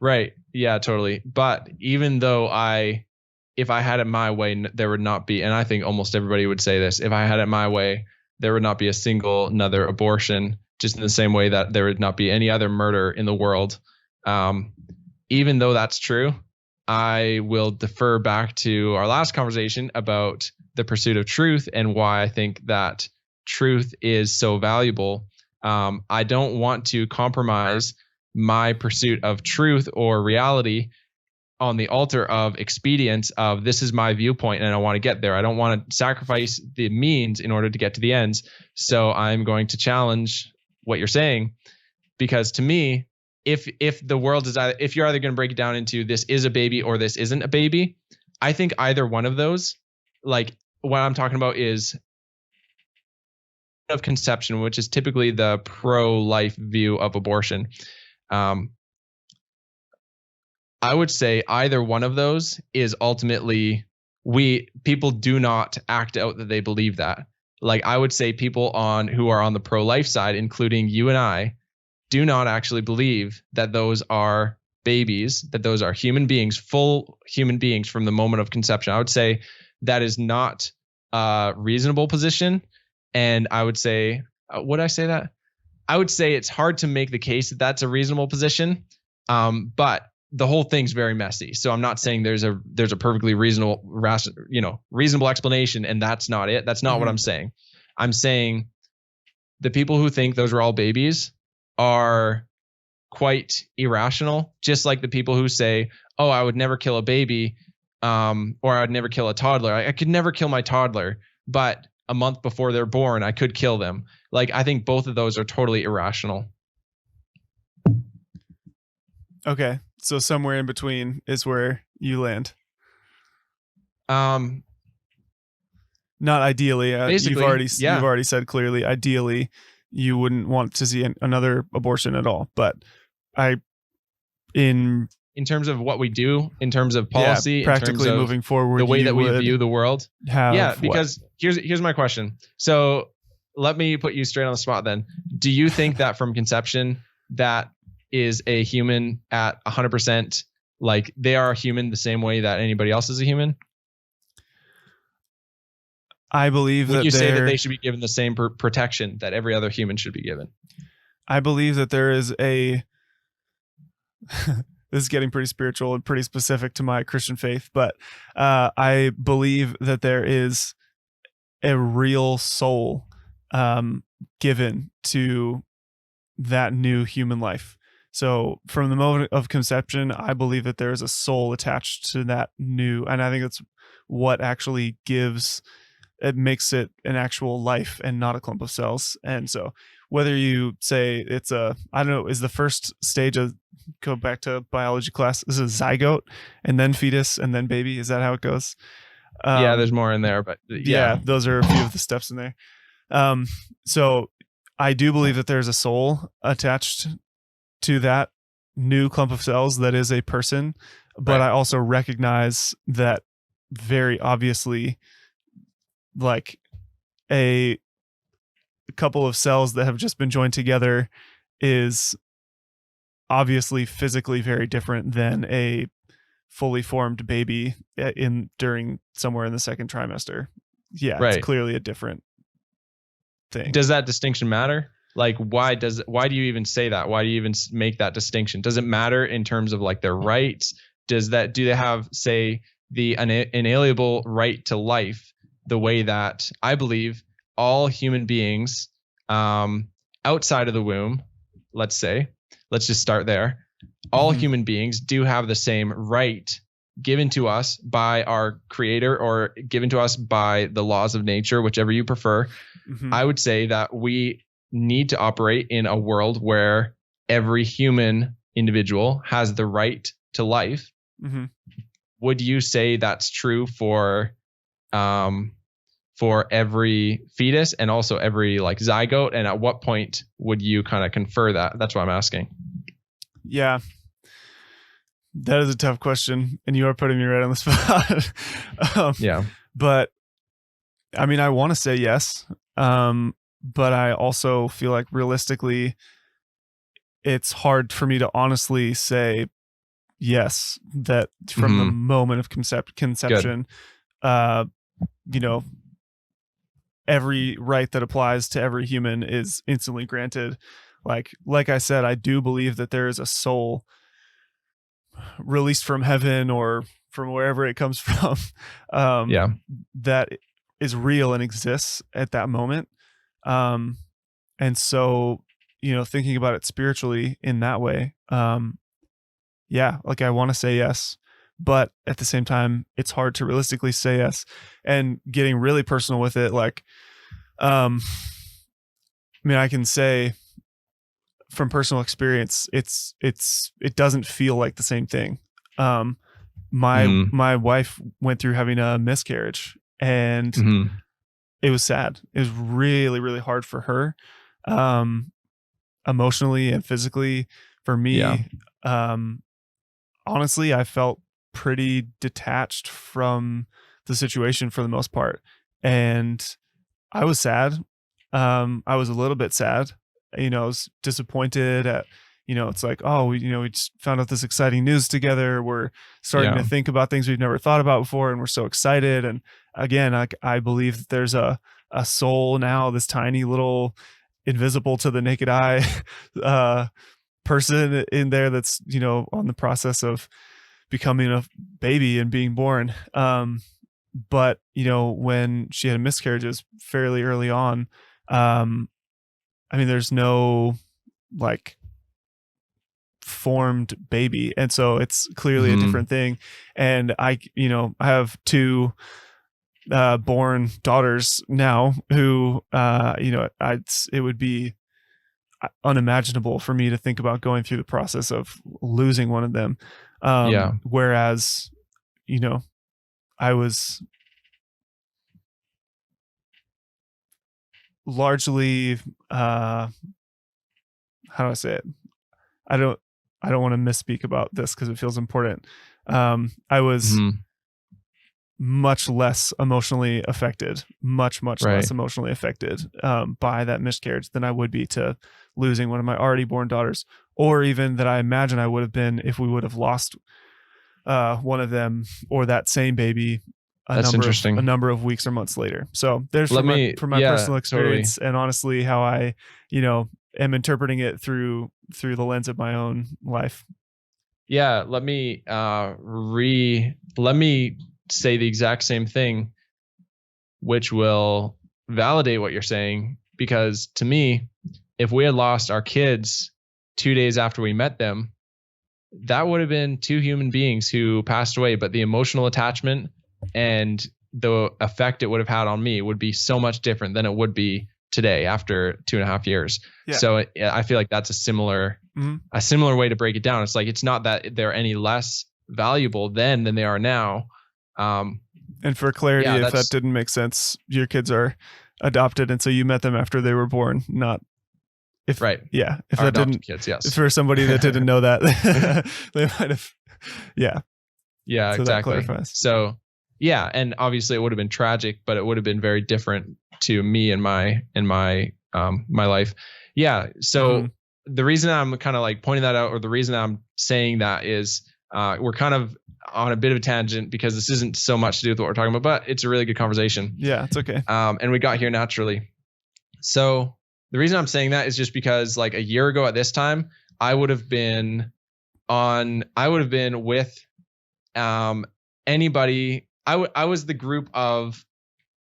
Right. Yeah, totally. But even though if I had it my way, there would not be, and I think almost everybody would say this, if I had it my way, there would not be a single another abortion, just in the same way that there would not be any other murder in the world. Um, Even though that's true, I will defer back to our last conversation about the pursuit of truth and why I think that truth is so valuable. I don't want to compromise my pursuit of truth or reality on the altar of expedience of this is my viewpoint and I want to get there. I don't want to sacrifice the means in order to get to the ends. So I'm going to challenge what you're saying, because to me, if the world is either, if you're either going to break it down into this is a baby or this isn't a baby, I think either one of those, like what I'm talking about is of conception, which is typically the pro-life view of abortion. I would say either one of those is ultimately, people do not act out that they believe that. Like I would say people who are on the pro-life side, including you and I, do not actually believe that those are babies, that those are human beings, full human beings from the moment of conception. I would say that is not a reasonable position. And I would say, would I say that? I would say it's hard to make the case that that's a reasonable position. But the whole thing's very messy. So I'm not saying there's a perfectly reasonable, reasonable explanation, and that's not it. That's not what I'm saying. I'm saying the people who think those are all babies are quite irrational, just like the people who say, oh, I would never kill a baby, or I would never kill a toddler. I could never kill my toddler, but a month before they're born, I could kill them. Like, I think both of those are totally irrational. Okay. So somewhere in between is where you land. Not ideally. You've already said clearly, ideally, you wouldn't want to see another abortion at all. But in terms of what we do, in terms of policy, practically in terms of moving forward, the way that we view the world. Because here's my question. So let me put you straight on the spot then. Do you think that from conception, that is a human at 100%, like they are a human the same way that anybody else is a human? I believe that you say that they should be given the same protection that every other human should be given. I believe that there is this is getting pretty spiritual and pretty specific to my Christian faith, but I believe that there is a real soul given to that new human life. So from the moment of conception, I believe that there is a soul attached to that new, and I think that's what actually makes it an actual life and not a clump of cells. And so whether you say it's is the first stage of, go back to biology class, this is zygote and then fetus and then baby. Is that how it goes? Yeah, there's more in there, but yeah, those are a few of the steps in there. So I do believe that there's a soul attached to that new clump of cells that is a person, but right. I also recognize that very obviously, like a couple of cells that have just been joined together is obviously physically very different than a fully formed baby during somewhere in the second trimester. Yeah, right. It's clearly a different thing. Does that distinction matter? Like, why do you even say that? Why do you even make that distinction? Does it matter in terms of like their rights? Do they have, say, the inalienable right to life, the way that I believe all human beings outside of the womb, let's just start there. All human beings do have the same right given to us by our creator or given to us by the laws of nature, whichever you prefer. I would say that we need to operate in a world where every human individual has the right to life. Would you say that's true for every fetus and also every like zygote? And at what point would you kind of confer that? That's what I'm asking. Yeah, that is a tough question, and you are putting me right on the spot. Yeah, but I mean, I want to say yes. But I also feel like realistically, it's hard for me to honestly say yes, that from the moment of conception, you know, every right that applies to every human is instantly granted. Like I said, I do believe that there is a soul released from heaven or from wherever it comes from, that is real and exists at that moment. And so, thinking about it spiritually in that way, like I want to say yes, but at the same time, it's hard to realistically say yes. And getting really personal with it, I can say from personal experience, it doesn't feel like the same thing. My wife went through having a miscarriage, and it was sad. It was really, really hard for her, emotionally and physically. For me, honestly, I felt pretty detached from the situation for the most part, and I was sad. I was a little bit sad. I was disappointed at, it's like, oh, we just found out this exciting news together. We're starting to think about things we've never thought about before, and we're so excited. And again, I believe that there's a soul now, this tiny little invisible to the naked eye person in there that's, on the process of becoming a baby and being born. But when she had miscarriages fairly early on, there's no formed baby, and so it's clearly a different thing. And I have two born daughters now who it would be unimaginable for me to think about going through the process of losing one of them. Whereas I was largely how do I say it? I don't want to misspeak about this because it feels important. I was much less emotionally affected, much less emotionally affected by that miscarriage than I would be to losing one of my already born daughters, or even that I imagine I would have been if we would have lost one of them or that same baby a number of weeks or months later. So there's from my personal experience, and honestly how I am interpreting it through the lens of my own life. Let me say the exact same thing, which will validate what you're saying. Because to me, if we had lost our kids 2 days after we met them, that would have been two human beings who passed away, but the emotional attachment and the effect it would have had on me would be so much different than it would be today after 2.5 years. So I feel like that's a similar way to break it down. It's like, it's not that they're any less valuable then than they are now. And for clarity, if that didn't make sense, your kids are adopted, and so you met them after they were born, not if if that didn't kids, yes. For somebody that didn't know that, they might have so exactly. So and obviously it would have been tragic, but it would have been very different to me in my my life. So the reason I'm kind of like pointing that out, or the reason I'm saying that, is we're kind of on a bit of a tangent because this isn't so much to do with what we're talking about, but it's a really good conversation. Yeah, it's okay. And we got here naturally. So the reason I'm saying that is just because like a year ago at this time, I would have been with anybody. I was the group of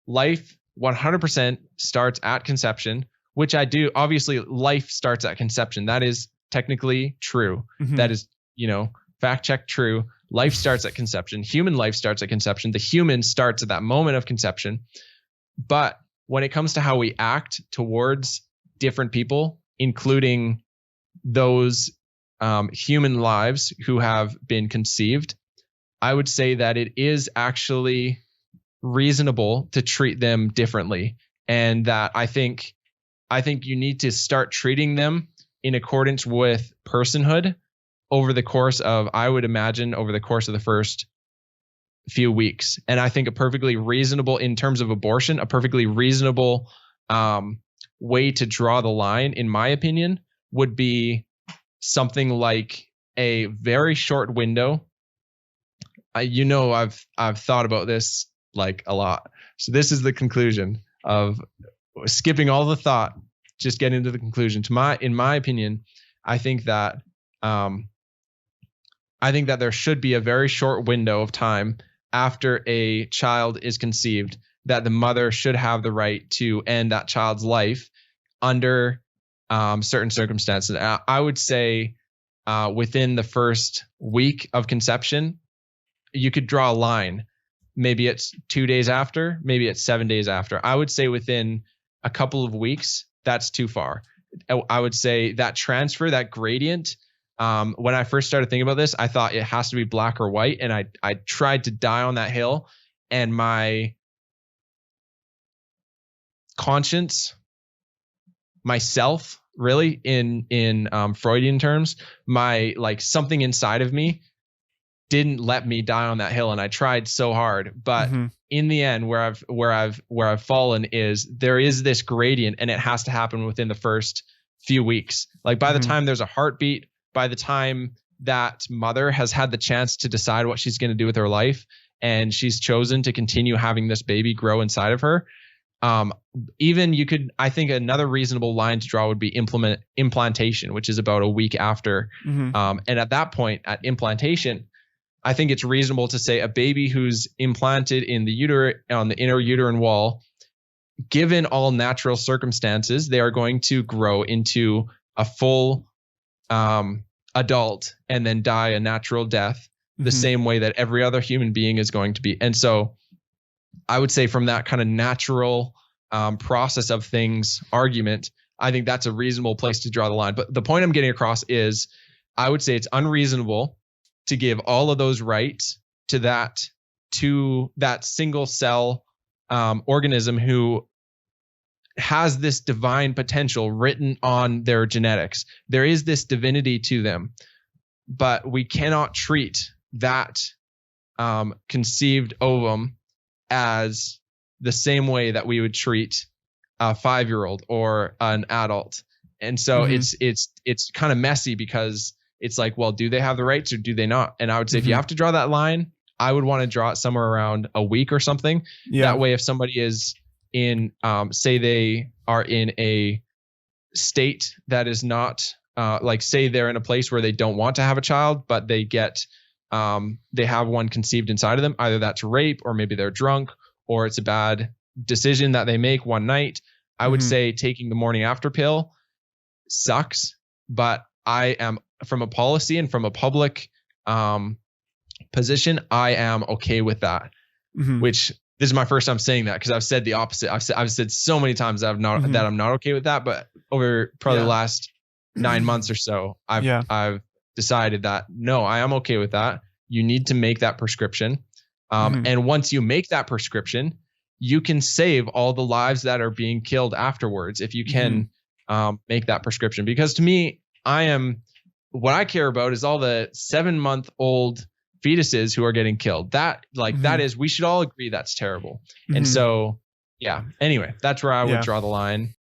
life 100% starts at conception, which I do. Obviously, life starts at conception. That is technically true. That is, fact check true. Life starts at conception. Human life starts at conception. The human starts at that moment of conception. But when it comes to how we act towards different people, including those human lives who have been conceived, I would say that it is actually reasonable to treat them differently. And that I think you need to start treating them in accordance with personhood over the course of, I would imagine, over the course of the first few weeks. And I think a perfectly reasonable, in terms of abortion, a perfectly reasonable way to draw the line, in my opinion, would be something like a very short window. I've thought about this like a lot. So this is the conclusion of skipping all the thought, just getting to the conclusion. In my opinion, I think that there should be a very short window of time after a child is conceived that the mother should have the right to end that child's life under certain circumstances. I would say within the first week of conception, you could draw a line. Maybe it's 2 days after, maybe it's 7 days after. I would say within a couple of weeks, that's too far. I would say that transfer, that gradient, when I first started thinking about this, I thought it has to be black or white. And I tried to die on that hill, and my conscience, myself, really in Freudian terms, my like something inside of me didn't let me die on that hill, and I tried so hard. But in the end, where I've fallen is there is this gradient, and it has to happen within the first few weeks. Like by the time there's a heartbeat, by the time that mother has had the chance to decide what she's going to do with her life, and she's chosen to continue having this baby grow inside of her. Even you could, I think another reasonable line to draw would be implantation, which is about a week after. And at that point, at implantation, I think it's reasonable to say a baby who's implanted in the on the inner uterine wall, given all natural circumstances, they are going to grow into a full adult and then die a natural death, the same way that every other human being is going to be. And so I would say from that kind of natural process of things argument, I think that's a reasonable place to draw the line. But the point I'm getting across is I would say it's unreasonable to give all of those rights to that single cell organism who has this divine potential written on their genetics. There is this divinity to them, but we cannot treat that conceived ovum as the same way that we would treat a 5-year-old or an adult. And so it's kind of messy, because it's like, well, do they have the rights or do they not? And I would say if you have to draw that line, I would want to draw it somewhere around a week or something. That way, if somebody is in, say they are in a state that is not, like say they're in a place where they don't want to have a child, but they have one conceived inside of them. Either that's rape, or maybe they're drunk, or it's a bad decision that they make one night. I would say taking the morning after pill sucks, but I am, from a policy and from a public position, I am okay with that. Which this is my first time saying that, because I've said the opposite. I've said so many times that I'm not okay with that. But over probably the last 9 months or so, I've decided that no, I am okay with that. You need to make that prescription. And once you make that prescription, you can save all the lives that are being killed afterwards if you can make that prescription. Because to me, what I care about is all the 7-month-old fetuses who are getting killed. That is, we should all agree that's terrible. And so, anyway, that's where I would draw the line.